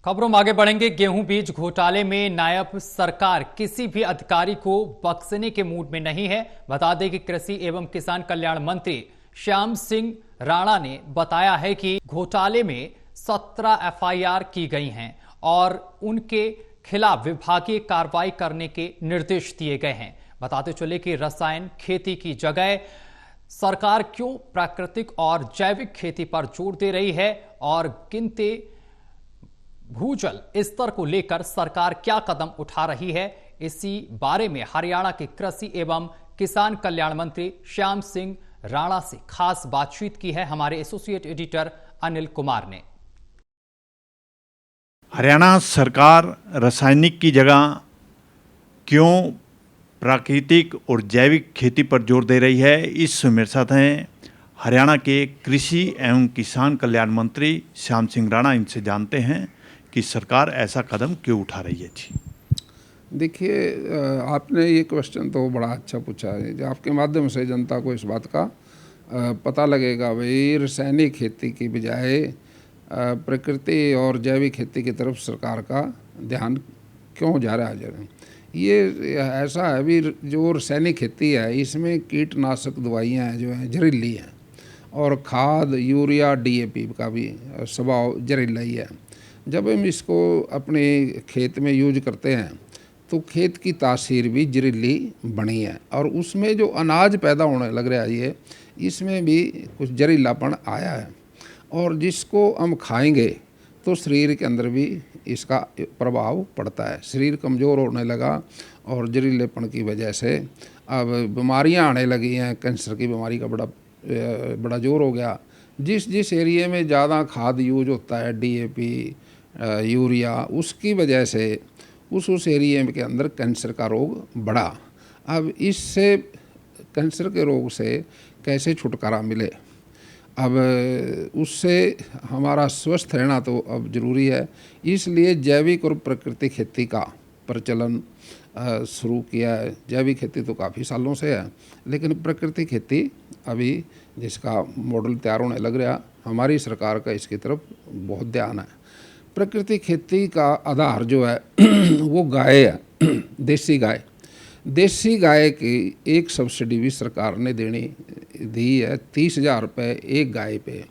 खबरों में आगे बढ़ेंगे। गेहूं बीज घोटाले में नायब सरकार किसी भी अधिकारी को बख्शने के मूड में नहीं है। बता दें कि कृषि एवं किसान कल्याण मंत्री श्याम सिंह राणा ने बताया है कि घोटाले में 17 एफआईआर की गई हैं और उनके खिलाफ विभागीय कार्रवाई करने के निर्देश दिए गए हैं। बताते चले कि रसायन खेती की जगह सरकार क्यों प्राकृतिक और जैविक खेती पर जोर दे रही है और गिनते भूजल स्तर को लेकर सरकार क्या कदम उठा रही है, इसी बारे में हरियाणा के कृषि एवं किसान कल्याण मंत्री श्याम सिंह राणा से खास बातचीत की है हमारे एसोसिएट एडिटर अनिल कुमार ने। हरियाणा सरकार रासायनिक की जगह क्यों प्राकृतिक और जैविक खेती पर जोर दे रही है, इस मेरे साथ हैं हरियाणा के कृषि एवं किसान कल्याण मंत्री श्याम सिंह राणा। इनसे जानते हैं कि सरकार ऐसा कदम क्यों उठा रही है। जी देखिए, आपने ये क्वेश्चन तो बड़ा अच्छा पूछा है। जो आपके माध्यम से जनता को इस बात का पता लगेगा, भाई रासायनिक खेती की बजाय प्रकृति और जैविक खेती की तरफ सरकार का ध्यान क्यों जा रहा है। ये ऐसा है, अभी जो रासायनिक खेती है इसमें कीटनाशक दवाइयाँ जो हैं जहरीली हैं और खाद यूरिया डीएपी का भी स्वभाव जहरीला ही है। जब हम इसको अपने खेत में यूज करते हैं तो खेत की तासीर भी जहरीली बनी है और उसमें जो अनाज पैदा होने लग रहा है ये इसमें भी कुछ जहरीलापन आया है और जिसको हम खाएंगे तो शरीर के अंदर भी इसका प्रभाव पड़ता है। शरीर कमज़ोर होने लगा और जहरीलेपन की वजह से अब बीमारियां आने लगी हैं। कैंसर की बीमारी का बड़ा जोर हो गया। जिस एरिया में ज़्यादा खाद यूज होता है डीएपी यूरिया, उसकी वजह से उस एरिया के अंदर कैंसर का रोग बढ़ा। अब इससे कैंसर के रोग से कैसे छुटकारा मिले, अब उससे हमारा स्वस्थ रहना तो अब ज़रूरी है। इसलिए जैविक और प्राकृतिक खेती का प्रचलन शुरू किया है। जैविक खेती तो काफ़ी सालों से है, लेकिन प्राकृतिक खेती अभी जिसका मॉडल तैयार होने लग रहा, हमारी सरकार का इसकी तरफ बहुत ध्यान है। प्राकृतिक खेती का आधार जो है वो गाय है, देसी गाय की एक सब्सिडी भी सरकार ने दी है 30,000 रुपये एक गाय पे।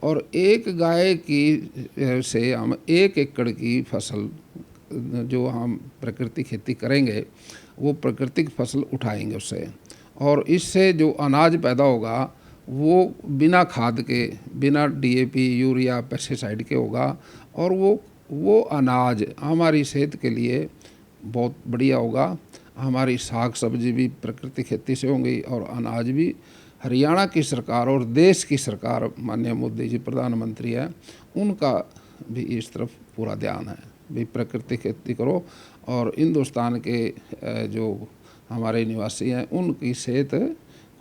और एक गाय की से हम 1 एकड़ की फसल जो हम प्राकृतिक खेती करेंगे वो प्राकृतिक फसल उठाएंगे उससे, और इससे जो अनाज पैदा होगा वो बिना खाद के, बिना डीएपी यूरिया पेस्टिसाइड के होगा और वो अनाज हमारी सेहत के लिए बहुत बढ़िया होगा। हमारी साग सब्जी भी प्राकृतिक खेती से होंगी और अनाज भी। हरियाणा की सरकार और देश की सरकार, माननीय मोदी जी प्रधानमंत्री हैं, उनका भी इस तरफ पूरा ध्यान है। भी प्राकृतिक खेती करो और हिंदुस्तान के जो हमारे निवासी हैं उनकी सेहत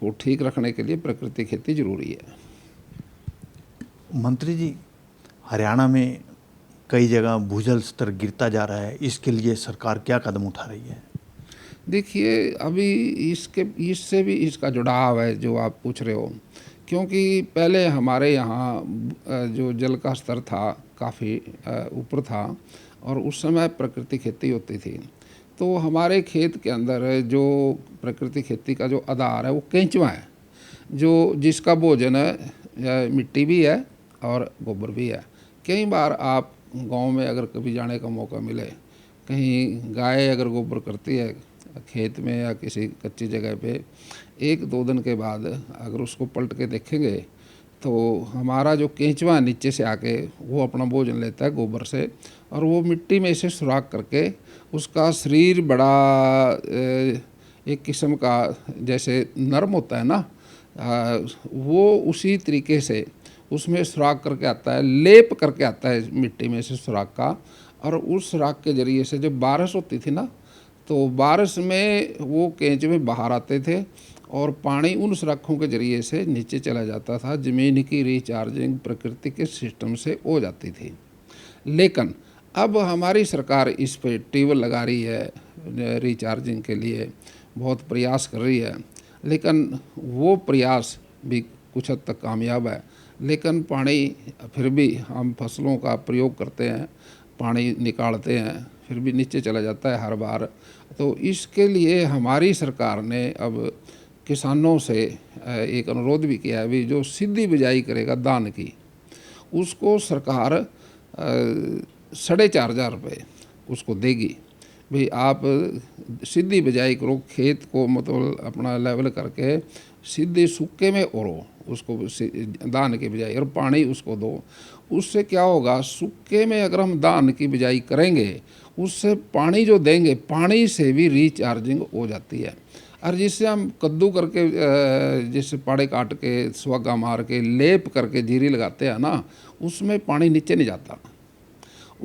को ठीक रखने के लिए प्राकृतिक खेती जरूरी है। मंत्री जी, हरियाणा में कई जगह भूजल स्तर गिरता जा रहा है, इसके लिए सरकार क्या कदम उठा रही है? देखिए, अभी इससे भी इसका जुड़ाव है जो आप पूछ रहे हो, क्योंकि पहले हमारे यहाँ जो जल का स्तर था काफ़ी ऊपर था और उस समय प्राकृतिक खेती होती थी। तो हमारे खेत के अंदर जो प्राकृतिक खेती का जो आधार है वो केंचुआ है, जो जिसका भोजन है मिट्टी भी है और गोबर भी है। कई बार आप गांव में अगर कभी जाने का मौका मिले, कहीं गाय अगर गोबर करती है खेत में या किसी कच्ची जगह पे, 1-2 दिन के बाद अगर उसको पलट के देखेंगे तो हमारा जो केंचुआ नीचे से आके वो अपना भोजन लेता है गोबर से और वो मिट्टी में से सुराख करके उसका शरीर बड़ा एक किस्म का जैसे नरम होता है ना, वो उसी तरीके से उसमें सुराख करके आता है, लेप करके आता है मिट्टी में से सुराख का। और उस सुराख के ज़रिए से जब बारिश होती थी ना, तो बारिश में वो केंचुए बाहर आते थे और पानी उन सुराखों के ज़रिए से नीचे चला जाता था। ज़मीन की रिचार्जिंग प्रकृति के सिस्टम से हो जाती थी। लेकिन अब हमारी सरकार इस पर ट्यूबवेल लगा रही है रिचार्जिंग के लिए, बहुत प्रयास कर रही है, लेकिन वो प्रयास भी कुछ हद तक कामयाब है। लेकिन पानी फिर भी हम फसलों का प्रयोग करते हैं, पानी निकालते हैं फिर भी नीचे चला जाता है हर बार। तो इसके लिए हमारी सरकार ने अब किसानों से एक अनुरोध भी किया है, भी जो सीधी बिजाई करेगा धान की, उसको सरकार 4,500 रुपये उसको देगी। भाई आप सीधी बिजाई करो, खेत को मतलब अपना लेवल करके सीधे सूखे में ओरो उसको धान की बिजाई, और पानी उसको दो। उससे क्या होगा, सूखे में अगर हम धान की बिजाई करेंगे, उससे पानी जो देंगे, पानी से भी रिचार्जिंग हो जाती है। और जिससे हम कद्दू करके जिससे पाड़े काट के सुहागा मार के लेप करके जीरी लगाते हैं ना, उसमें पानी नीचे नहीं जाता।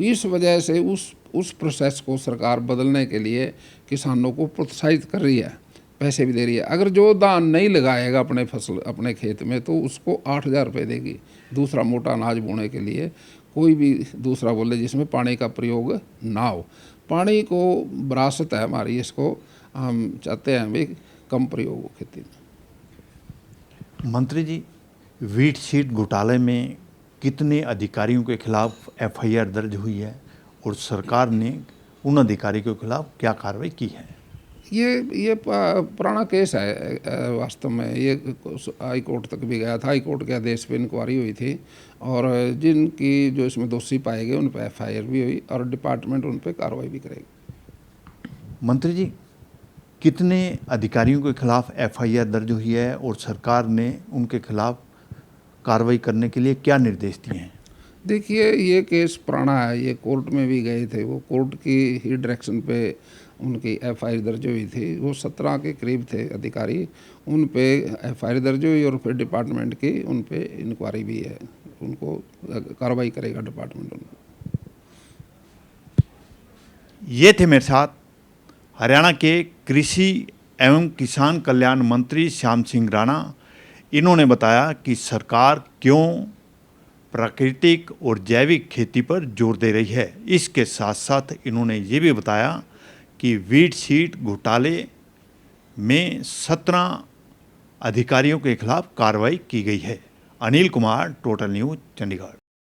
इस वजह से उस प्रोसेस को सरकार बदलने के लिए किसानों को प्रोत्साहित कर रही है, पैसे भी दे रही है। अगर जो धान नहीं लगाएगा अपने फसल अपने खेत में, तो उसको 8,000 रुपये देगी दूसरा मोटा अनाज बोने के लिए, कोई भी दूसरा बोले जिसमें पानी का प्रयोग ना हो। पानी को विरासत है हमारी, इसको हम चाहते हैं भी कम प्रयोग हो खेती में। मंत्री जी, वीट सीड घोटाले में कितने अधिकारियों के खिलाफ एफआईआर दर्ज हुई है और सरकार ने उन अधिकारियों के खिलाफ क्या कार्रवाई की है? ये पुराना केस है वास्तव में। ये हाई कोर्ट तक भी गया था, हाई कोर्ट के आदेश पे इंक्वायरी हुई थी, और जिनकी जो इसमें दोषी पाए गए उन पर एफआईआर भी हुई, और डिपार्टमेंट उन पर कार्रवाई भी करेगी। मंत्री जी, कितने अधिकारियों के खिलाफ एफआईआर दर्ज हुई है और सरकार ने उनके खिलाफ कार्रवाई करने के लिए क्या निर्देश दिए हैं? देखिए, ये केस पुराना है, ये कोर्ट में भी गए थे, वो कोर्ट की ही डायरेक्शन पे उनकी एफआईआर दर्ज हुई थी। वो 17 के करीब थे अधिकारी, उन पे एफआईआर दर्ज हुई, और फिर डिपार्टमेंट की उन पे इंक्वायरी भी है, उनको कार्रवाई करेगा डिपार्टमेंट उनको। ये थे मेरे साथ हरियाणा के कृषि एवं किसान कल्याण मंत्री श्याम सिंह राणा। इन्होंने बताया कि सरकार क्यों प्राकृतिक और जैविक खेती पर जोर दे रही है। इसके साथ साथ इन्होंने ये भी बताया कि वीट सीड घोटाले में 17 अधिकारियों के खिलाफ कार्रवाई की गई है। Anil Kumar, total news, Chandigarh.